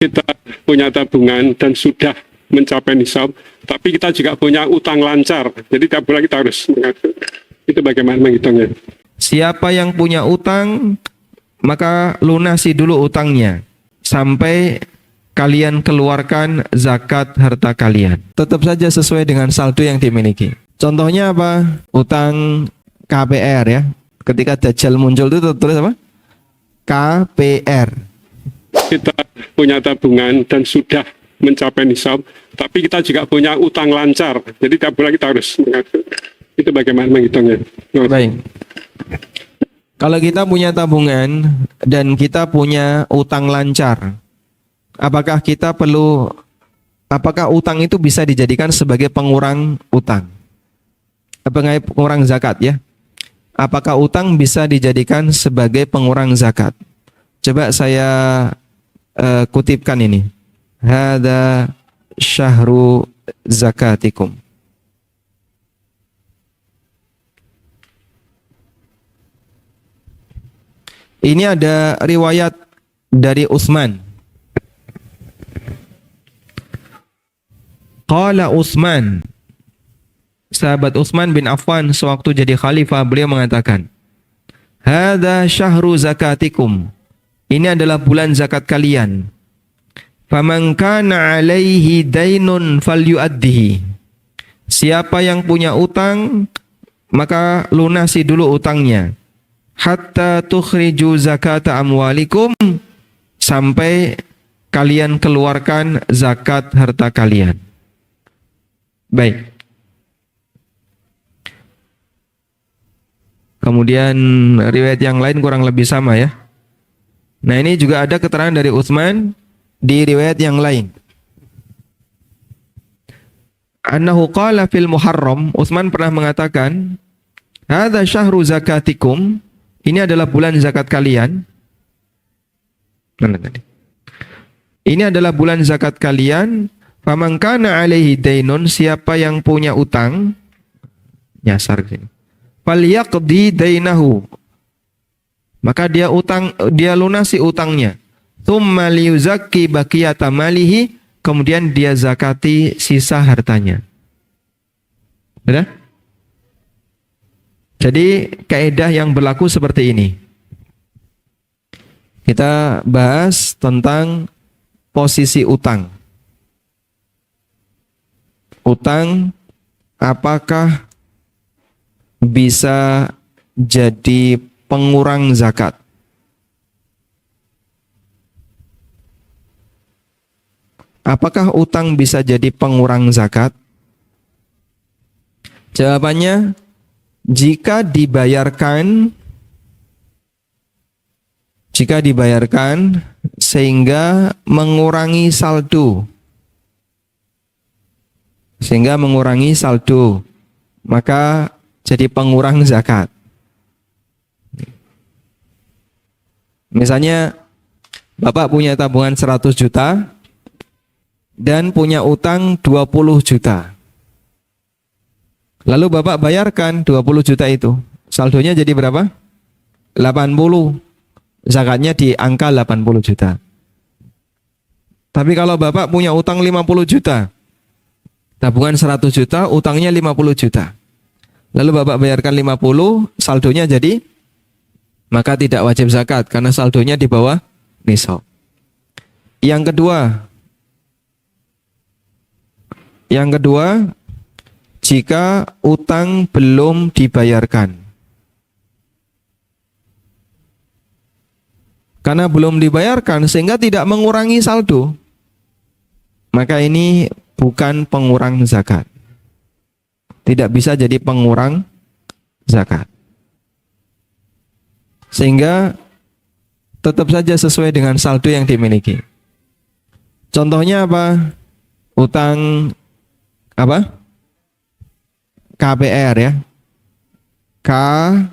kita punya tabungan dan sudah mencapai nisab, tapi kita juga punya utang lancar. Jadi tiap bulan kita harus mengatur. Itu bagaimana menghitungnya? Siapa yang punya utang, maka lunasi dulu utangnya sampai kalian keluarkan zakat harta kalian. Tetap saja sesuai dengan saldo yang dimiliki. Contohnya apa? Utang KPR ya. Ketika Dajjal muncul itu tulis apa? KPR. Kita punya tabungan dan sudah mencapai nisab, tapi kita juga punya utang lancar. Jadi tiap bulan kita harus mengatur. Itu bagaimana menghitungnya? Baik. Kalau kita punya tabungan dan kita punya utang lancar, apakah utang itu bisa dijadikan sebagai pengurang utang? Pengurang zakat ya? Apakah utang bisa dijadikan sebagai pengurang zakat? Coba saya kutipkan ini. Hada syahru zakatikum. Ini ada riwayat dari Utsman. Qala Utsman, sahabat Utsman bin Affan sewaktu jadi khalifah, beliau mengatakan, "Hadza syahru zakatikum." Ini adalah bulan zakat kalian. Faman kana 'alaihi dainun falyu'addihi. Siapa yang punya utang, maka lunasi dulu utangnya. Hatta tukhriju zakata amwalikum, sampai kalian keluarkan zakat harta kalian. Baik. Kemudian riwayat yang lain kurang lebih sama ya. Nah, ini juga ada keterangan dari Utsman di riwayat yang lain. Annahu qala fil Muharram, Utsman pernah mengatakan, "Hadza syahru zakatikum." Ini adalah bulan zakat kalian. Mana tadi? Ini adalah bulan zakat kalian. Faman kana 'alaihi dainun, siapa yang punya utang, nyasar ke sini. Falyaqdi dainahu. Maka dia lunasi utangnya. Tsumma liyuzakki baqiyata malihi, kemudian dia zakati sisa hartanya. Sudah? Jadi kaidah yang berlaku seperti ini. Kita bahas tentang posisi utang. Utang apakah bisa jadi pengurang zakat? Apakah utang bisa jadi pengurang zakat? Jawabannya, jika dibayarkan sehingga mengurangi saldo, maka jadi pengurang zakat. Misalnya Bapak punya tabungan 100 juta dan punya utang 20 juta. Lalu Bapak bayarkan 20 juta itu. Saldonya jadi berapa? 80. Zakatnya di angka 80 juta. Tapi kalau Bapak punya utang 50 juta, tabungan 100 juta, utangnya 50 juta. Lalu Bapak bayarkan 50, saldonya jadi, maka tidak wajib zakat karena saldonya di bawah nisab. Yang kedua, jika utang belum dibayarkan. Karena belum dibayarkan sehingga tidak mengurangi saldo, maka ini bukan pengurang zakat. Tidak bisa jadi pengurang zakat. Sehingga tetap saja sesuai dengan saldo yang dimiliki. Contohnya apa? Utang apa? KPR ya. KPR.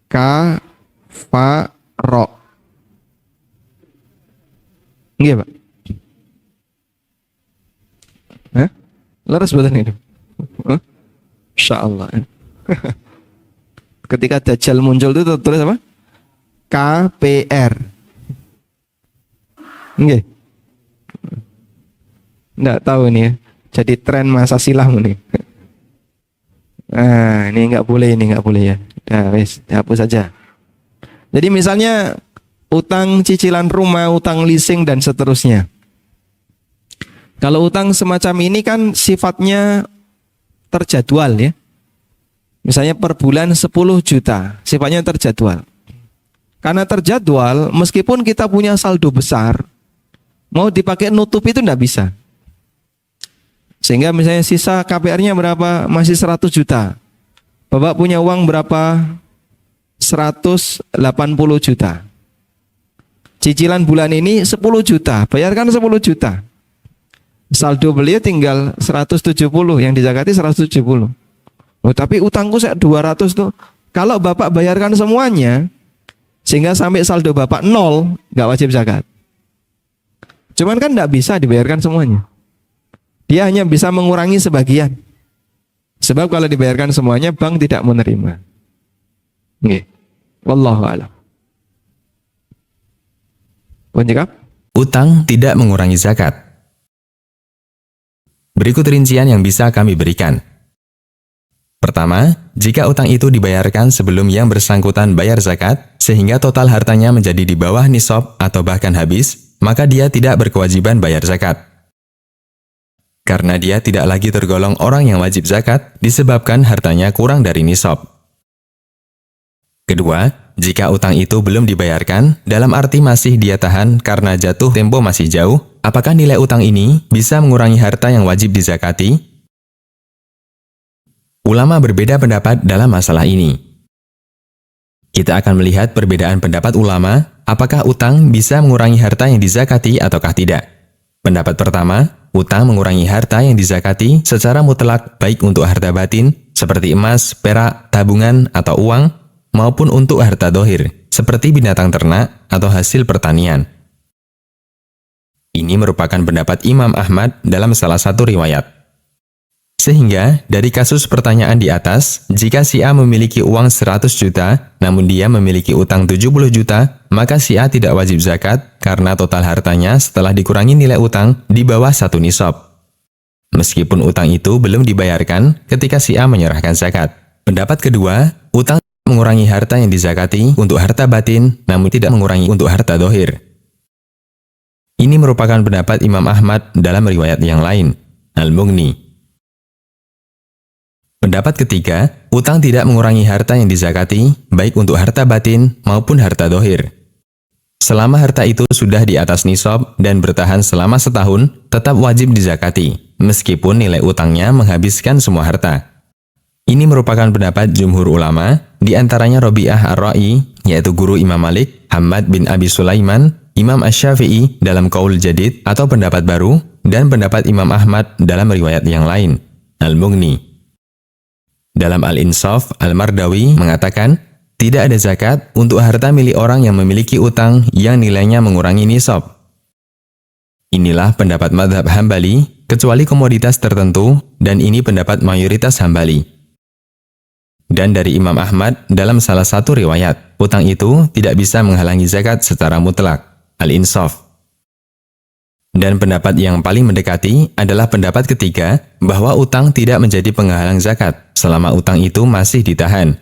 Kafaro. Nggih, Pak. Leres badan itu. Insyaallah. Ketika Dajjal muncul itu tulis apa? KPR. Nggih. Nggak tahu nih ya. Jadi tren masa silam nih. Nah, ini nggak boleh ya. Nah, wes, dihapus saja. Jadi misalnya utang cicilan rumah, utang leasing dan seterusnya. Kalau utang semacam ini kan sifatnya terjadwal ya. Misalnya per bulan 10 juta, sifatnya terjadwal. Karena terjadwal, meskipun kita punya saldo besar, mau dipakai nutup itu enggak bisa. Sehingga misalnya sisa KPR-nya berapa? Masih 100 juta. Bapak punya uang berapa? 180 juta. Cicilan bulan ini 10 juta, bayarkan 10 juta. Saldo beliau tinggal 170, yang dizakati 170. Oh, tapi utangku saya 200 tuh. Kalau Bapak bayarkan semuanya, sehingga sampai saldo Bapak 0, nggak wajib zakat. Cuman kan nggak bisa dibayarkan semuanya. Dia hanya bisa mengurangi sebagian. Sebab kalau dibayarkan semuanya, bank tidak menerima. Nggih. Wallahu a'lam. Penjawab? Utang tidak mengurangi zakat. Berikut rincian yang bisa kami berikan. Pertama, jika utang itu dibayarkan sebelum yang bersangkutan bayar zakat, sehingga total hartanya menjadi di bawah nisab atau bahkan habis, maka dia tidak berkewajiban bayar zakat. Karena dia tidak lagi tergolong orang yang wajib zakat, disebabkan hartanya kurang dari nisab. Kedua, jika utang itu belum dibayarkan, dalam arti masih dia tahan karena jatuh tempo masih jauh, apakah nilai utang ini bisa mengurangi harta yang wajib dizakati? Ulama berbeda pendapat dalam masalah ini. Kita akan melihat perbedaan pendapat ulama, apakah utang bisa mengurangi harta yang dizakati ataukah tidak. Pendapat pertama, utang mengurangi harta yang dizakati secara mutlak baik untuk harta batin, seperti emas, perak, tabungan, atau uang, maupun untuk harta dohir, seperti binatang ternak atau hasil pertanian. Ini merupakan pendapat Imam Ahmad dalam salah satu riwayat. Sehingga, dari kasus pertanyaan di atas, jika si A memiliki uang 100 juta, namun dia memiliki utang 70 juta, maka si A tidak wajib zakat karena total hartanya setelah dikurangi nilai utang di bawah 1 nisab. Meskipun utang itu belum dibayarkan ketika si A menyerahkan zakat. Pendapat kedua, utang mengurangi harta yang dizakati untuk harta batin, namun tidak mengurangi untuk harta dohir. Ini merupakan pendapat Imam Ahmad dalam riwayat yang lain, Al-Mughni. Pendapat ketiga, utang tidak mengurangi harta yang dizakati, baik untuk harta batin maupun harta dohir. Selama harta itu sudah di atas nisab dan bertahan selama setahun, tetap wajib dizakati, meskipun nilai utangnya menghabiskan semua harta. Ini merupakan pendapat jumhur ulama, di antaranya Rabi'ah Ar-Ra'i, yaitu guru Imam Malik, Hamad bin Abi Sulaiman, Imam Asy-Syafi'i dalam Qaul Jadid atau pendapat baru, dan pendapat Imam Ahmad dalam riwayat yang lain, Al-Mughni. Dalam Al-Insaf, Al-Mardawi mengatakan, tidak ada zakat untuk harta milik orang yang memiliki utang yang nilainya mengurangi nisab. Inilah pendapat mazhab Hambali, kecuali komoditas tertentu, dan ini pendapat mayoritas Hambali. Dan dari Imam Ahmad dalam salah satu riwayat, utang itu tidak bisa menghalangi zakat secara mutlak. Al-Insaf. Dan pendapat yang paling mendekati adalah pendapat ketiga, bahwa utang tidak menjadi penghalang zakat selama utang itu masih ditahan.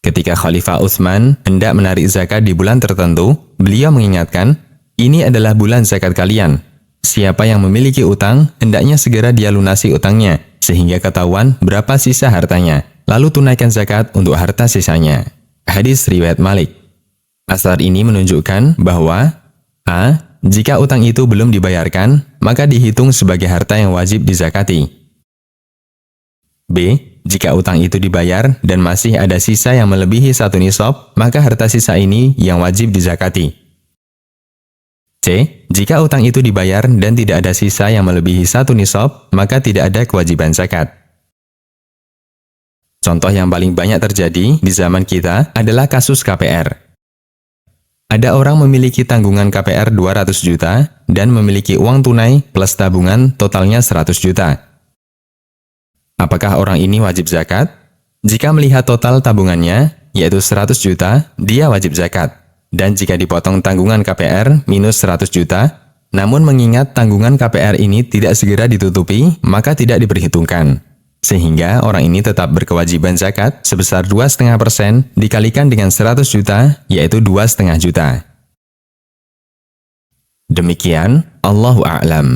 Ketika Khalifah Utsman hendak menarik zakat di bulan tertentu, beliau mengingatkan, ini adalah bulan zakat kalian. Siapa yang memiliki utang, hendaknya segera dia lunasi utangnya, sehingga ketahuan berapa sisa hartanya, lalu tunaikan zakat untuk harta sisanya. Hadis riwayat Malik. Asar ini menunjukkan bahwa A. Jika utang itu belum dibayarkan, maka dihitung sebagai harta yang wajib dizakati. B. Jika utang itu dibayar dan masih ada sisa yang melebihi 1 nisab, maka harta sisa ini yang wajib dizakati. C. Jika utang itu dibayar dan tidak ada sisa yang melebihi 1 nisab, maka tidak ada kewajiban zakat. Contoh yang paling banyak terjadi di zaman kita adalah kasus KPR. Ada orang memiliki tanggungan KPR 200 juta dan memiliki uang tunai plus tabungan totalnya 100 juta. Apakah orang ini wajib zakat? Jika melihat total tabungannya, yaitu 100 juta, dia wajib zakat. Dan jika dipotong tanggungan KPR minus 100 juta, namun mengingat tanggungan KPR ini tidak segera ditutupi, maka tidak diperhitungkan. Sehingga orang ini tetap berkewajiban zakat sebesar 2,5% dikalikan dengan 100 juta, yaitu 2,5 juta. Demikian, Allahu a'lam.